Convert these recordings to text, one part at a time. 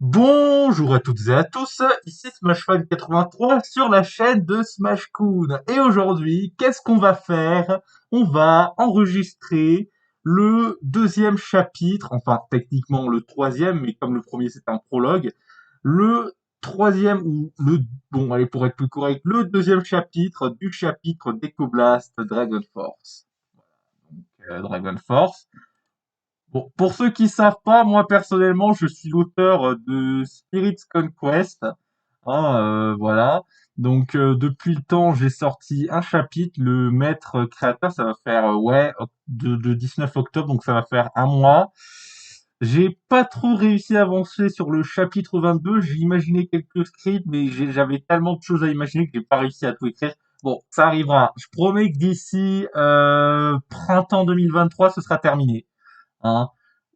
Bonjour à toutes et à tous, ici SmashFan83 sur la chaîne de SmashCoon. Et aujourd'hui, qu'est-ce qu'on va faire? On va enregistrer le deuxième chapitre, enfin techniquement le troisième, mais comme le premier c'était un prologue, le troisième ou le, bon allez pour être plus correct, le deuxième chapitre du chapitre d'Ecoblast Dragon Force. Dragon Force. Bon, pour ceux qui savent pas, moi personnellement, je suis l'auteur de Spirit's Conquest. Voilà. Donc depuis le temps, j'ai sorti un chapitre. Le maître créateur, ça va faire de 19 octobre, donc ça va faire un mois. J'ai pas trop réussi à avancer sur le chapitre 22. J'ai imaginé quelques scripts, mais j'avais tellement de choses à imaginer que j'ai pas réussi à tout écrire. Bon, ça arrivera. Je promets que d'ici printemps 2023, ce sera terminé, hein.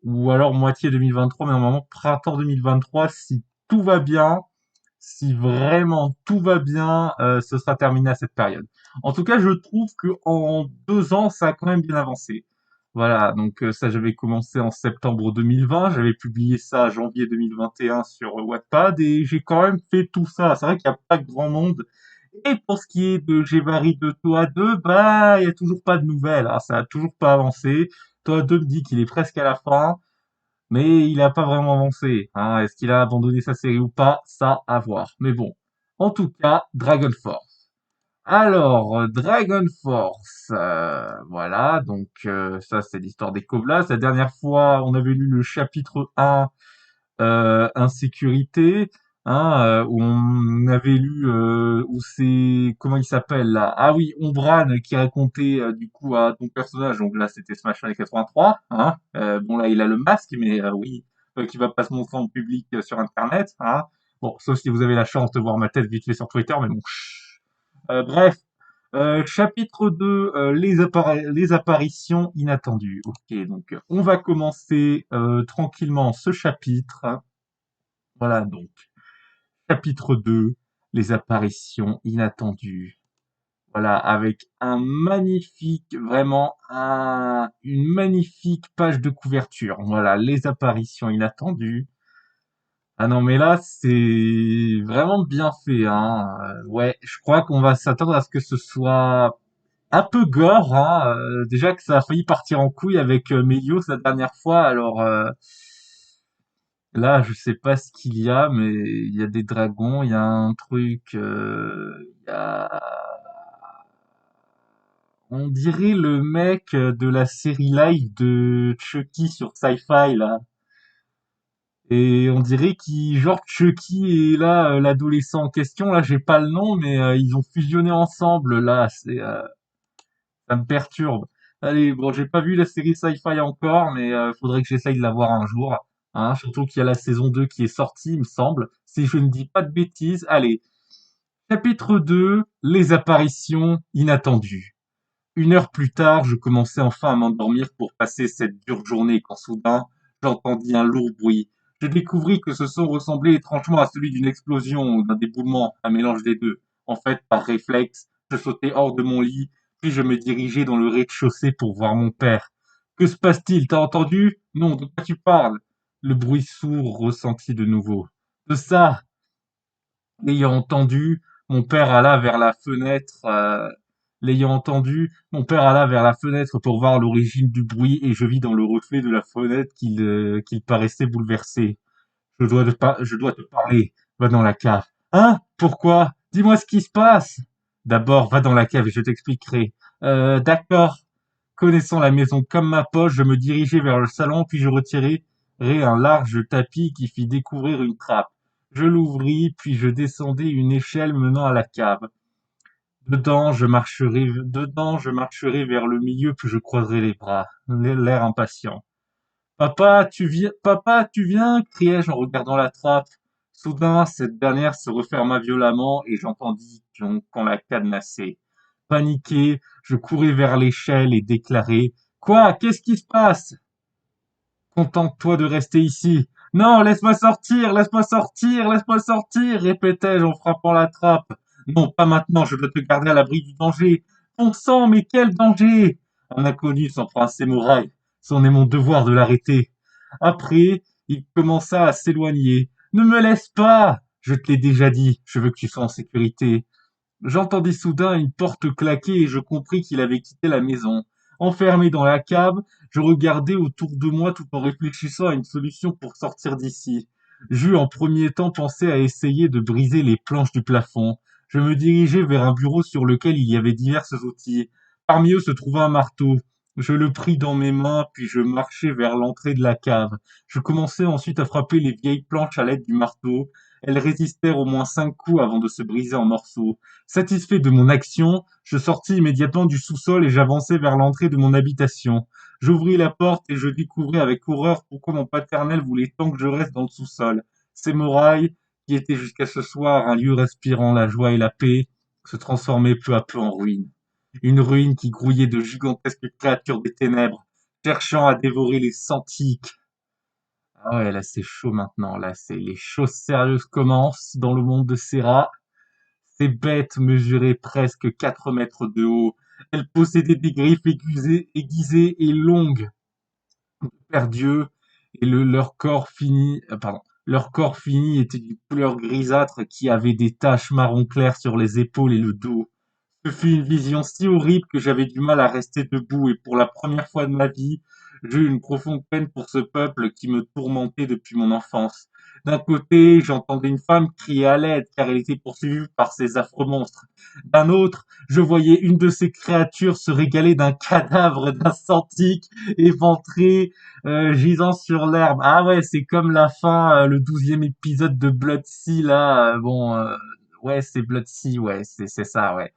Ou alors moitié 2023, mais normalement printemps 2023, si tout va bien, si vraiment tout va bien, ce sera terminé à cette période. En tout cas, je trouve que en 2 ans, ça a quand même bien avancé. Voilà, donc ça j'avais commencé en septembre 2020, j'avais publié ça janvier 2021 sur Wattpad et j'ai quand même fait tout ça. C'est vrai qu'il n'y a pas grand monde. Et pour ce qui est de Gévary de Toa 2, bah, il y a toujours pas de nouvelles, hein, ça a toujours pas avancé. Toa 2 me dit qu'il est presque à la fin, mais il a pas vraiment avancé, hein. Est-ce qu'il a abandonné sa série ou pas? Ça, à voir. Mais bon. En tout cas, Dragon Force. Alors, Dragon Force, voilà, donc ça c'est l'histoire des Koblas. La dernière fois, on avait lu le chapitre 1, Insécurité, hein, où on avait lu, où c'est, comment il s'appelle là? Ah oui, Ombran qui racontait du coup à ton personnage, donc là c'était Smash Bros 83, hein. Bon là il a le masque, mais oui, qui va pas se montrer en public sur Internet, hein. Bon, sauf si vous avez la chance de voir ma tête vite fait sur Twitter, mais bon. Bref, chapitre 2, les apparitions inattendues. Ok, donc on va commencer tranquillement ce chapitre. Voilà, donc chapitre 2, les apparitions inattendues. Voilà, avec un magnifique, vraiment une magnifique page de couverture. Voilà, les apparitions inattendues. Ah non, mais là, c'est vraiment bien fait, hein. Ouais, je crois qu'on va s'attendre à ce que ce soit un peu gore, hein. Déjà que ça a failli partir en couille avec Mélios la dernière fois, alors là, je sais pas ce qu'il y a, mais il y a des dragons, il y a un truc, il y a... On dirait le mec de la série live de Chucky sur Sci-Fi, là. Et on dirait qu'il, genre Chucky et là, l'adolescent en question, là, j'ai pas le nom, mais ils ont fusionné ensemble, là. Ça me perturbe. Allez, bon, j'ai pas vu la série Sci-Fi encore, mais faudrait que j'essaye de la voir un jour. Hein, surtout qu'il y a la saison 2 qui est sortie, il me semble. Si je ne dis pas de bêtises. Allez, chapitre 2, les apparitions inattendues. 1 heure plus tard, je commençais enfin à m'endormir pour passer cette dure journée quand soudain, j'entendis un lourd bruit. Je découvris que ce son ressemblait étrangement à celui d'une explosion ou d'un déboulement, un mélange des deux. En fait, par réflexe, je sautai hors de mon lit, puis je me dirigeai dans le rez-de-chaussée pour voir mon père. Que se passe-t-il? T'as entendu? Non, de quoi tu parles? Le bruit sourd resentit de nouveau. De ça, l'ayant entendu, mon père alla vers la fenêtre. L'ayant entendu, mon père alla vers la fenêtre pour voir l'origine du bruit et je vis dans le reflet de la fenêtre qu'il paraissait bouleversé. Je dois te parler. Va dans la cave. Hein? Pourquoi? Dis-moi ce qui se passe. D'abord, va dans la cave et je t'expliquerai. D'accord. Connaissant la maison comme ma poche, je me dirigeai vers le salon, puis je retirai un large tapis qui fit découvrir une trappe. Je l'ouvris, puis je descendais une échelle menant à la cave. Dedans, je marcherai vers le milieu, puis je croiserai les bras, l'air impatient. Papa, tu viens? Criai-je en regardant la trappe. Soudain, cette dernière se referma violemment et j'entendis qu'on la cadenassait. Paniqué, je courais vers l'échelle et déclarai: Quoi? Qu'est-ce qui se passe? Contente-toi de rester ici. Non, laisse-moi sortir, laisse-moi sortir, laisse-moi sortir, répétai-je en frappant la trappe. Non, pas maintenant, je dois te garder à l'abri du danger. Bon sang, mais quel danger? Un inconnu s'en prend à ses murailles. C'en est mon devoir de l'arrêter. Après, il commença à s'éloigner. Ne me laisse pas! Je te l'ai déjà dit, je veux que tu sois en sécurité. J'entendis soudain une porte claquer et je compris qu'il avait quitté la maison. Enfermé dans la cave, je regardais autour de moi tout en réfléchissant à une solution pour sortir d'ici. J'eus en premier temps pensé à essayer de briser les planches du plafond. Je me dirigeai vers un bureau sur lequel il y avait divers outils. Parmi eux se trouvait un marteau. Je le pris dans mes mains, puis je marchai vers l'entrée de la cave. Je commençai ensuite à frapper les vieilles planches à l'aide du marteau. Elles résistèrent au moins 5 coups avant de se briser en morceaux. Satisfait de mon action, je sortis immédiatement du sous-sol et j'avançai vers l'entrée de mon habitation. J'ouvris la porte et je découvris avec horreur pourquoi mon paternel voulait tant que je reste dans le sous-sol. Ces murailles, qui étaient jusqu'à ce soir un lieu respirant la joie et la paix, se transformaient peu à peu en ruine. Une ruine qui grouillait de gigantesques créatures des ténèbres, cherchant à dévorer les Santiques. Ah ouais, là c'est chaud maintenant, là c'est les choses sérieuses commencent dans le monde de Serra. Ces bêtes mesuraient presque 4 mètres de haut. Elles possédaient des griffes aiguisées et longues, Père Dieu, et leur corps fini était d'une couleur grisâtre qui avait des taches marron clair sur les épaules et le dos. Ce fut une vision si horrible que j'avais du mal à rester debout et pour la première fois de ma vie, j'eus une profonde peine pour ce peuple qui me tourmentait depuis mon enfance. D'un côté, j'entendais une femme crier à l'aide car elle était poursuivie par ces affreux monstres. D'un autre, je voyais une de ces créatures se régaler d'un cadavre d'un Santique éventré, gisant sur l'herbe. Ah ouais, c'est comme la fin, le 12e épisode de Blood Sea là. Ouais, c'est Blood Sea, ouais, c'est ça, ouais.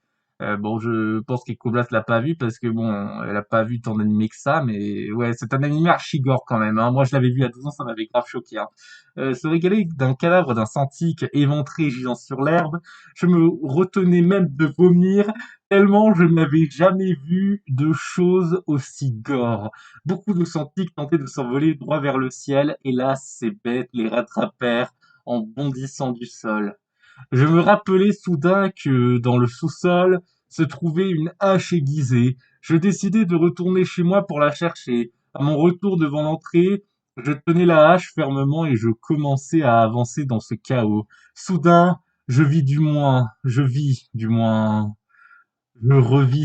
Bon, je pense qu'Ecoblas l'a pas vu parce que bon, elle a pas vu tant d'animés que ça, mais ouais, c'est un animé archi gore quand même, hein. Moi, je l'avais vu à 12 ans, ça m'avait grave choqué, hein. Se régaler d'un cadavre d'un Santique éventré gisant sur l'herbe, je me retenais même de vomir tellement je n'avais jamais vu de choses aussi gore. Beaucoup de Santiques tentaient de s'envoler droit vers le ciel, et là, ces bêtes les rattrapèrent en bondissant du sol. Je me rappelai soudain que, dans le sous-sol, se trouvait une hache aiguisée. Je décidai de retourner chez moi pour la chercher. À mon retour devant l'entrée, je tenais la hache fermement et je commençai à avancer dans ce chaos. Soudain, je revis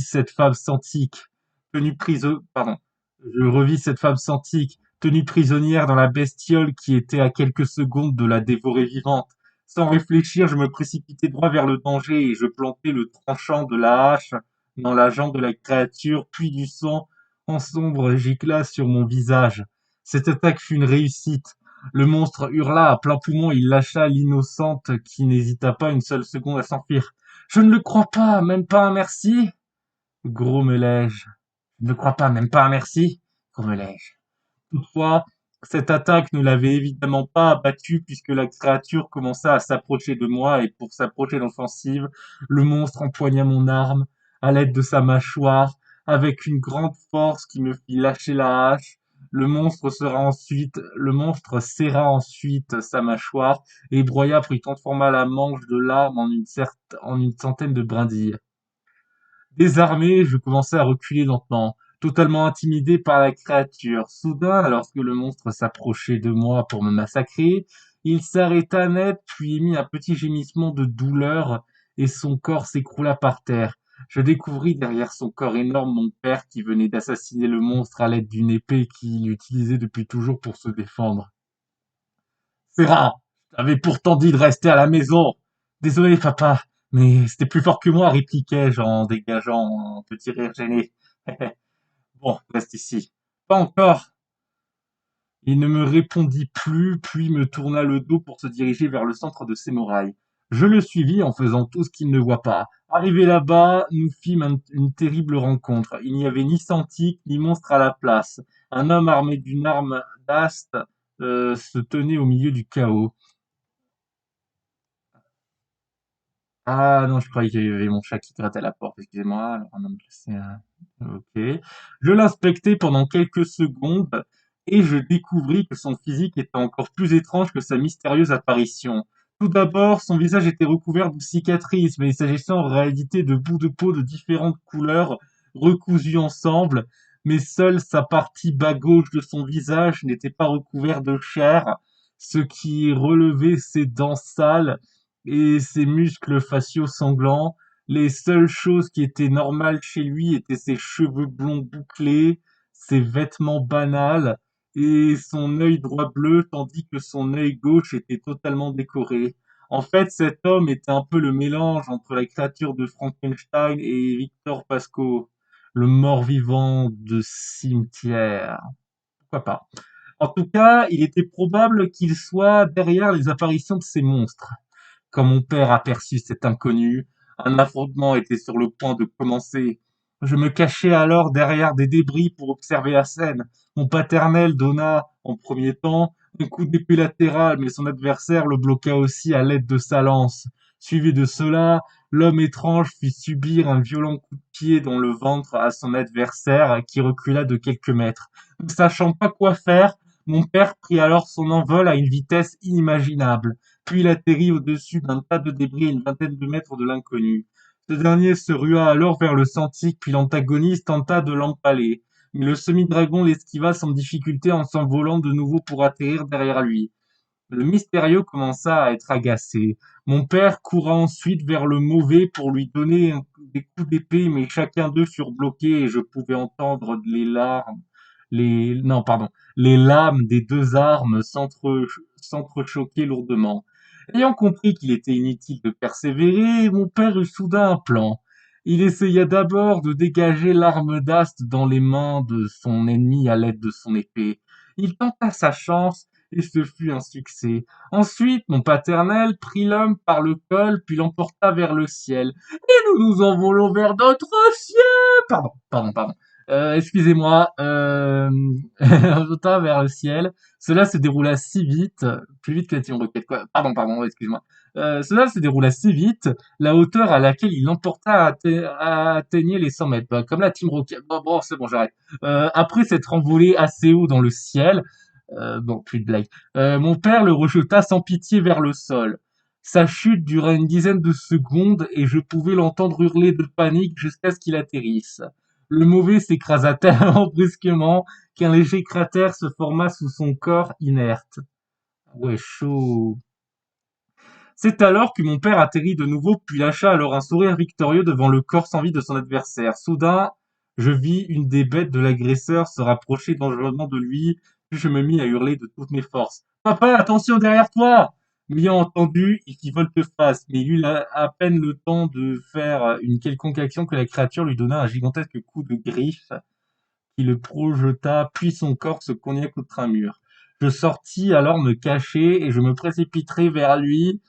cette femme santique, je revis cette femme santique, tenue prisonnière dans la bestiole qui était à quelques secondes de la dévorer vivante. Sans réfléchir, je me précipitai droit vers le danger et je plantai le tranchant de la hache dans la jambe de la créature, puis du sang en sombre gicla sur mon visage. Cette attaque fut une réussite. Le monstre hurla à plein poumon et il lâcha l'innocente qui n'hésita pas une seule seconde à s'enfuir. Je ne le crois pas, même pas un merci, grommelai-je. Je ne le crois pas, même pas un merci, grommelai-je. Toutefois, cette attaque ne l'avait évidemment pas abattu puisque la créature commença à s'approcher de moi et pour s'approcher l'offensive, le monstre empoigna mon arme à l'aide de sa mâchoire avec une grande force qui me fit lâcher la hache. Le monstre serra ensuite sa mâchoire et broya puis transforma la manche de l'arme en une centaine de brindilles. Désarmé, je commençai à reculer lentement, totalement intimidé par la créature. Soudain, lorsque le monstre s'approchait de moi pour me massacrer, il s'arrêta net, puis émit un petit gémissement de douleur, et son corps s'écroula par terre. Je découvris derrière son corps énorme mon père qui venait d'assassiner le monstre à l'aide d'une épée qu'il utilisait depuis toujours pour se défendre. Serra, je t'avais pourtant dit de rester à la maison. Désolé, papa, mais c'était plus fort que moi, répliquai-je en dégageant un petit rire gêné. Bon, reste ici. Pas encore. Il ne me répondit plus, puis me tourna le dos pour se diriger vers le centre de ses murailles. Je le suivis en faisant tout ce qu'il ne voit pas. Arrivé là-bas, nous fîmes une terrible rencontre. Il n'y avait ni Santique, ni monstre à la place. Un homme armé d'une arme d'ast se tenait au milieu du chaos. Ah non, je croyais qu'il y avait mon chat qui grattait à la porte, excusez-moi. Alors, un homme blessé, ok. Je l'inspectai pendant quelques secondes et je découvris que son physique était encore plus étrange que sa mystérieuse apparition. Tout d'abord, son visage était recouvert de cicatrices, mais il s'agissait en réalité de bouts de peau de différentes couleurs recousus ensemble, mais seule sa partie bas gauche de son visage n'était pas recouverte de chair. ce qui relevait ses dents sales et ses muscles faciaux sanglants. Les seules choses qui étaient normales chez lui étaient ses cheveux blonds bouclés, ses vêtements banals et son œil droit bleu, tandis que son œil gauche était totalement décoré. En fait, cet homme était un peu le mélange entre la créature de Frankenstein et Victor Pascoe, le mort-vivant de cimetière. Pourquoi pas? En tout cas, il était probable qu'il soit derrière les apparitions de ces monstres. Quand mon père aperçut cet inconnu, un affrontement était sur le point de commencer. Je me cachai alors derrière des débris pour observer la scène. Mon paternel donna, en premier temps, un coup d'épée latéral, mais son adversaire le bloqua aussi à l'aide de sa lance. Suivi de cela, l'homme étrange fit subir un violent coup de pied dans le ventre à son adversaire, qui recula de quelques mètres. Ne sachant pas quoi faire, mon père prit alors son envol à une vitesse inimaginable. Puis il atterrit au-dessus d'un tas de débris à une vingtaine de mètres de l'inconnu. Ce dernier se rua alors vers le sentier, puis l'antagoniste tenta de l'empaler. Mais le semi-dragon l'esquiva sans difficulté en s'envolant de nouveau pour atterrir derrière lui. Le mystérieux commença à être agacé. Mon père courut ensuite vers le mauvais pour lui donner des coups d'épée, mais chacun d'eux furent bloqués et je pouvais entendre non, pardon, les lames des deux armes s'entrechoquer lourdement. Ayant compris qu'il était inutile de persévérer, mon père eut soudain un plan. Il essaya d'abord de dégager l'arme d'Ast dans les mains de son ennemi à l'aide de son épée. Il tenta sa chance, et ce fut un succès. Ensuite, mon paternel prit l'homme par le col, puis l'emporta vers le ciel. Et nous nous envolons vers notre ciel. Pardon. Excusez-moi. L'emporta vers le ciel. Cela se déroula si vite, plus vite que la Team Rocket, quoi. Excuse-moi. Cela se déroula si vite, la hauteur à laquelle il l'emporta atteignait les 100 mètres. Bah, comme la Team Rocket. Bon, c'est bon, j'arrête. Après s'être envolé assez haut dans le ciel, bon, plus de blague. Mon père le rejeta sans pitié vers le sol. Sa chute dura une dizaine de secondes et je pouvais l'entendre hurler de panique jusqu'à ce qu'il atterrisse. Le mauvais s'écrasa tellement brusquement qu'un léger cratère se forma sous son corps inerte. Ouais, chaud. C'est alors que mon père atterrit de nouveau, puis lâcha alors un sourire victorieux devant le corps sans vie de son adversaire. Soudain, je vis une des bêtes de l'agresseur se rapprocher dangereusement de lui, puis je me mis à hurler de toutes mes forces. Papa, attention derrière toi! M'ayant entendu, il fit volte-face, mais il eut à peine le temps de faire une quelconque action que la créature lui donna un gigantesque coup de griffe qui le projeta, puis son corps se cogna contre un mur. Je sortis alors me cacher et je me précipiterai vers lui,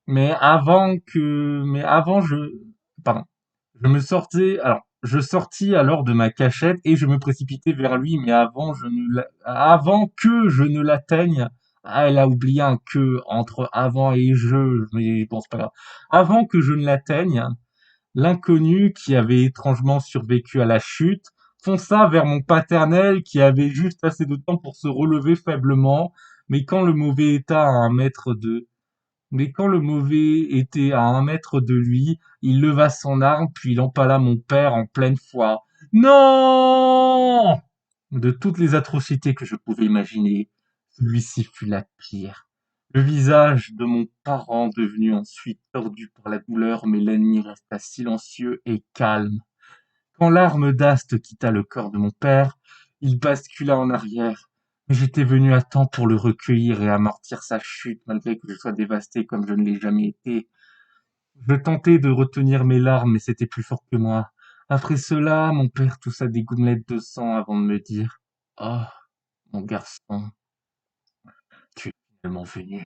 mais avant pardon, je sortis alors de ma cachette et je me précipitai vers lui, mais avant que je ne l'atteigne, ah, elle a oublié un que entre avant et mais bon, c'est pas grave. Avant que je ne l'atteigne, l'inconnu qui avait étrangement survécu à la chute fonça vers mon paternel qui avait juste assez de temps pour se relever faiblement, mais quand le mauvais était à un mètre de mais quand le mauvais était à 1 mètre de lui, il leva son arme, puis il empala mon père en pleine foi. Non! De toutes les atrocités que je pouvais imaginer, celui-ci fut la pire. Le visage de mon parent devenu ensuite tordu par la douleur, mais l'ennemi resta silencieux et calme. Quand l'arme d'Ast quitta le corps de mon père, il bascula en arrière. Mais j'étais venu à temps pour le recueillir et amortir sa chute, malgré que je sois dévasté comme je ne l'ai jamais été. Je tentai de retenir mes larmes, mais c'était plus fort que moi. Après cela, mon père toussa des gouttelettes de sang avant de me dire: «Oh, mon garçon, tu es finalement venu.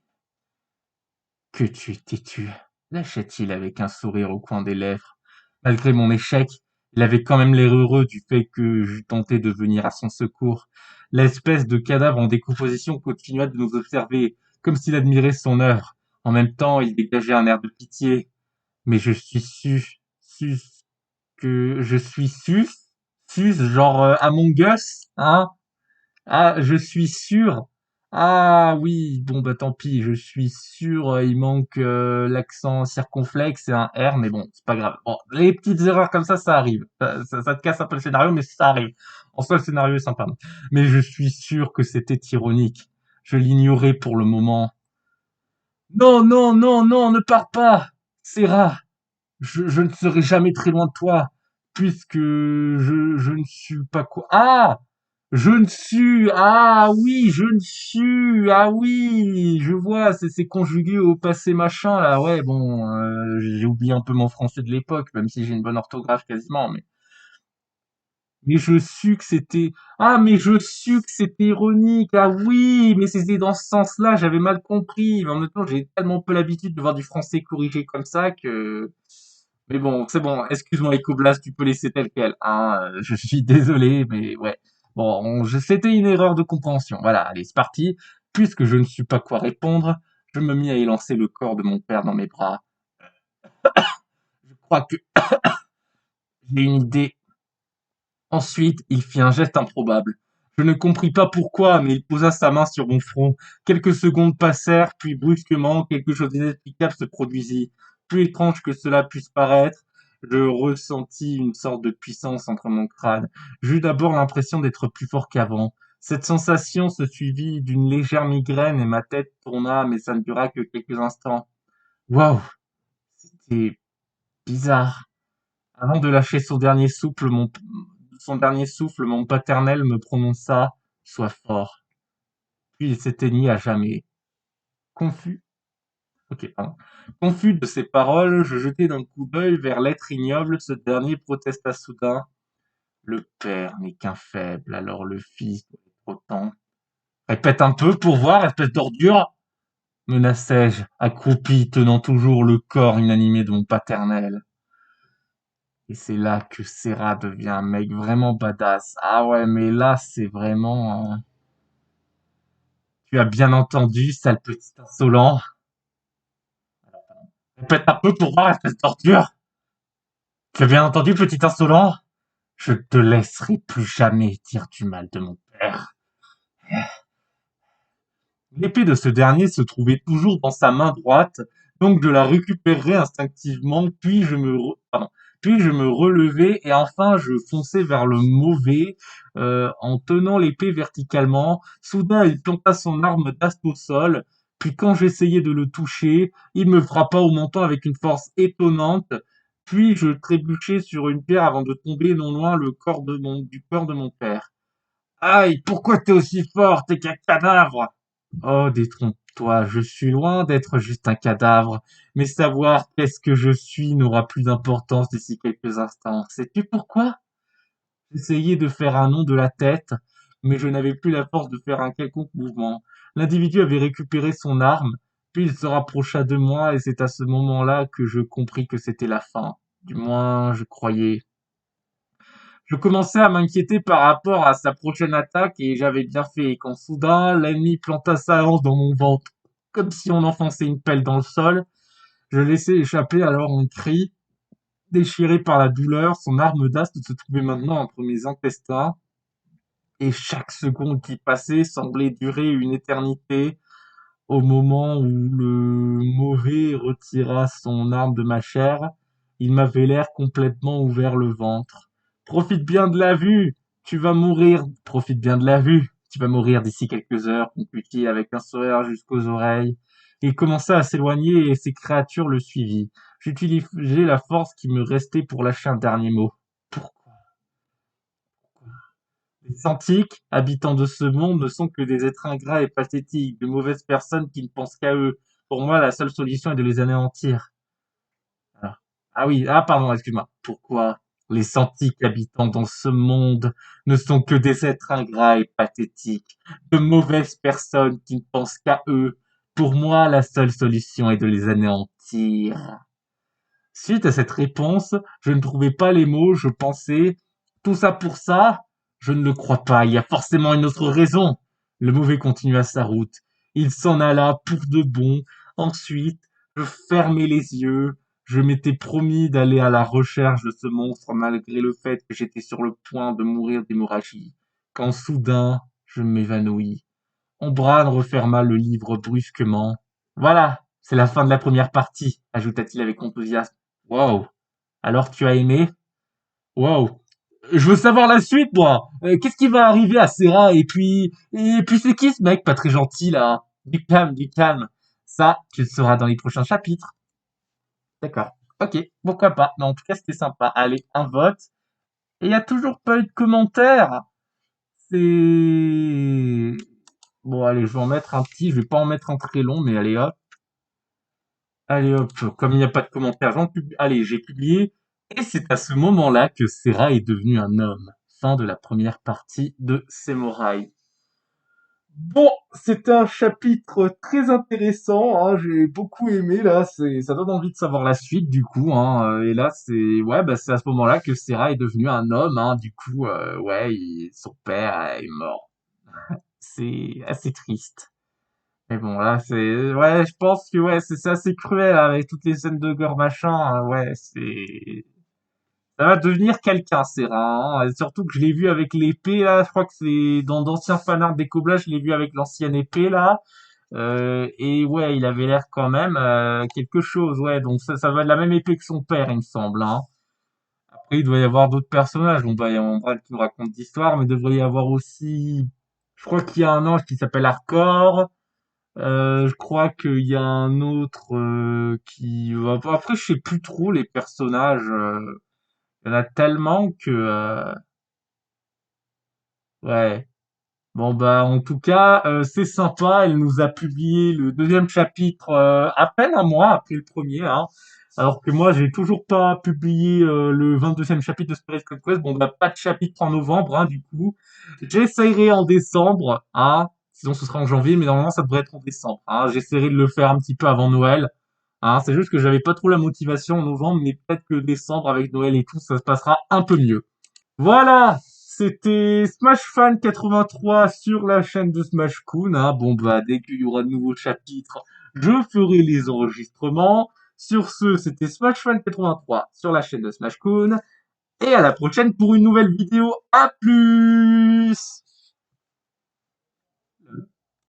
Que tu es têtu», lâcha-t-il avec un sourire au coin des lèvres. Malgré mon échec, il avait quand même l'air heureux du fait que j'eus tenté de venir à son secours. L'espèce de cadavre en décomposition continua de nous observer, comme s'il admirait son œuvre. En même temps, il dégageait un air de pitié. Mais je suis sus, genre Among Us, hein? Ah, je suis sûr. Ah oui, bon bah tant pis, je suis sûr, il manque l'accent circonflexe et un R, mais bon, c'est pas grave. Bon, les petites erreurs comme ça arrive. Ça te casse un peu le scénario, mais ça arrive. En soi, le scénario est sympa. Mais je suis sûr que c'était ironique. Je l'ignorais pour le moment. Non, non, non, non, ne pars pas! Serra, je ne serai jamais très loin de toi, puisque je ne suis pas quoi. Ah! Je ne suis. Ah oui, je ne suis. Ah oui, je vois, c'est conjugué au passé machin là. Ouais, bon, j'ai oublié un peu mon français de l'époque, même si j'ai une bonne orthographe quasiment, mais je sus que c'était. Ah, mais je sus que c'était ironique. Ah oui, mais c'était dans ce sens-là, j'avais mal compris. Mais en même temps, j'ai tellement peu l'habitude de voir du français corrigé comme ça que. Mais bon, c'est bon. Excuse-moi, Ecoblast, tu peux laisser tel quel. Hein, je suis désolé, mais ouais. Bon, c'était une erreur de compréhension. Voilà, allez, c'est parti. Puisque je ne suis pas quoi répondre, je me mis à élancer le corps de mon père dans mes bras. Je crois que j'ai une idée. Ensuite, il fit un geste improbable. Je ne compris pas pourquoi, mais il posa sa main sur mon front. Quelques secondes passèrent, puis brusquement, quelque chose d'inexplicable se produisit. Plus étrange que cela puisse paraître, je ressentis une sorte de puissance entre mon crâne. J'eus d'abord l'impression d'être plus fort qu'avant. Cette sensation se suivit d'une légère migraine et ma tête tourna, mais ça ne dura que quelques instants. Waouh, c'était bizarre. Avant de lâcher son dernier souffle, mon paternel me prononça: «Sois fort», puis il s'éteignit à jamais. Confus, ok, pardon. Confus de ces paroles, je jetai d'un coup d'œil vers l'être ignoble. Ce dernier protesta soudain: «Le père n'est qu'un faible, alors le fils doit être autant». «Répète un peu pour voir, espèce d'ordure!» menaçai-je, accroupi, tenant toujours le corps inanimé de mon paternel. Et c'est là que Serra devient un mec vraiment badass. Ah ouais, mais là, c'est vraiment... Tu as bien entendu, sale petit insolent. Répète un peu pour voir, espèce d'ordure. Tu as bien entendu, petit insolent. Je te laisserai plus jamais dire du mal de mon père. L'épée de ce dernier se trouvait toujours dans sa main droite, donc je la récupérerai instinctivement, puis je me relevai et enfin je fonçai vers le mauvais en tenant l'épée verticalement. Soudain, il planta son arme d'ast au sol, puis quand j'essayais de le toucher, il me frappa au menton avec une force étonnante, puis je trébuchai sur une pierre avant de tomber non loin du corps de mon père. Aïe, pourquoi t'es aussi fort? T'es qu'un cadavre! Oh, détrompe-toi, je suis loin d'être juste un cadavre, mais savoir qu'est-ce que je suis n'aura plus d'importance d'ici quelques instants. Sais-tu pourquoi? J'essayais de faire un nom de la tête, mais je n'avais plus la force de faire un quelconque mouvement. L'individu avait récupéré son arme, puis il se rapprocha de moi, et c'est à ce moment-là que je compris que c'était la fin. Du moins, je croyais. Je commençais à m'inquiéter par rapport à sa prochaine attaque et j'avais bien fait quand soudain l'ennemi planta sa lance dans mon ventre, comme si on enfonçait une pelle dans le sol. Je laissai échapper alors un cri. Déchiré par la douleur, son arme d'astre se trouvait maintenant entre mes intestins et chaque seconde qui passait semblait durer une éternité. Au moment où le mauvais retira son arme de ma chair, il m'avait l'air complètement ouvert le ventre. Profite bien de la vue, tu vas mourir. Profite bien de la vue, tu vas mourir d'ici quelques heures, conclut-il avec un sourire jusqu'aux oreilles. Il commença à s'éloigner et ces créatures le suivirent. J'utilisai la force qui me restait pour lâcher un dernier mot. Pourquoi? Les Santiques, habitants de ce monde, ne sont que des êtres ingrats et pathétiques, de mauvaises personnes qui ne pensent qu'à eux. Pour moi, la seule solution est de les anéantir. Voilà. Ah oui, ah pardon, excuse-moi. Pourquoi les Santiques habitants dans ce monde ne sont que des êtres ingrats et pathétiques, de mauvaises personnes qui ne pensent qu'à eux. Pour moi, la seule solution est de les anéantir. Suite à cette réponse, je ne trouvais pas les mots, je pensais: «Tout ça pour ça? Je ne le crois pas, il y a forcément une autre raison». Le mauvais continua sa route. Il s'en alla pour de bon. Ensuite, je fermai les yeux. Je m'étais promis d'aller à la recherche de ce monstre malgré le fait que j'étais sur le point de mourir d'hémorragie. Quand soudain, je m'évanouis. Bran referma le livre brusquement. «Voilà, c'est la fin de la première partie», ajouta-t-il avec enthousiasme. Wow. Alors tu as aimé? Wow. Je veux savoir la suite, moi. Qu'est-ce qui va arriver à Serra? Et puis c'est qui ce mec pas très gentil, là? Du calme, du calme. Ça, tu le sauras dans les prochains chapitres. D'accord. Ok, pourquoi pas. Mais en tout cas, c'était sympa. Allez, un vote. Et il y a toujours pas eu de commentaires. C'est... Bon, allez, je vais en mettre un petit. Je vais pas en mettre un très long, mais allez, hop. Allez, hop. Comme il n'y a pas de commentaires, allez, j'ai publié. Et c'est à ce moment-là que Serra est devenu un homme. Fin de la première partie de Samurai. Bon, c'était un chapitre très intéressant, hein, j'ai beaucoup aimé là, ça donne envie de savoir la suite du coup, hein, et là ouais, bah c'est à ce moment-là que Serra est devenu un homme, hein, du coup, ouais, son père est mort. C'est assez triste. Mais bon, là, ouais, je pense que ouais, c'est assez cruel hein, avec toutes les scènes de gore machin, hein, ouais, ça va devenir quelqu'un, Serra, hein, et surtout que je l'ai vu avec l'épée là, je crois que c'est dans d'anciens fanarts découplage, je l'ai vu avec l'ancienne épée là. Et ouais, il avait l'air quand même quelque chose, ouais. Donc ça va de la même épée que son père, il me semble. Hein. Après, il doit y avoir d'autres personnages. On doit y avoir Brad qui nous raconte d'histoire, mais il devrait y avoir aussi. Je crois qu'il y a un ange qui s'appelle Arcor. Je crois qu'il y a un autre qui. Après, je sais plus trop les personnages. Il y en a tellement que. Ouais. Bon bah en tout cas c'est sympa, elle nous a publié le deuxième chapitre à peine un mois après le premier, hein. Alors que moi j'ai toujours pas publié le 22e chapitre de Spirit Conquest. Bon bah pas de chapitre en novembre hein, du coup. J'essayerai en décembre, hein. Sinon ce sera en janvier, mais normalement ça devrait être en décembre. Hein. J'essaierai de le faire un petit peu avant Noël. Hein. C'est juste que j'avais pas trop la motivation en novembre, mais peut-être que décembre avec Noël et tout, ça se passera un peu mieux. Voilà, c'était Smash Fan 83 sur la chaîne de Smash Kun. Hein. Bon bah dès qu'il y aura de nouveaux chapitres, je ferai les enregistrements. Sur ce, c'était Smash Fan 83 sur la chaîne de Smash Kun. Et à la prochaine pour une nouvelle vidéo. À plus!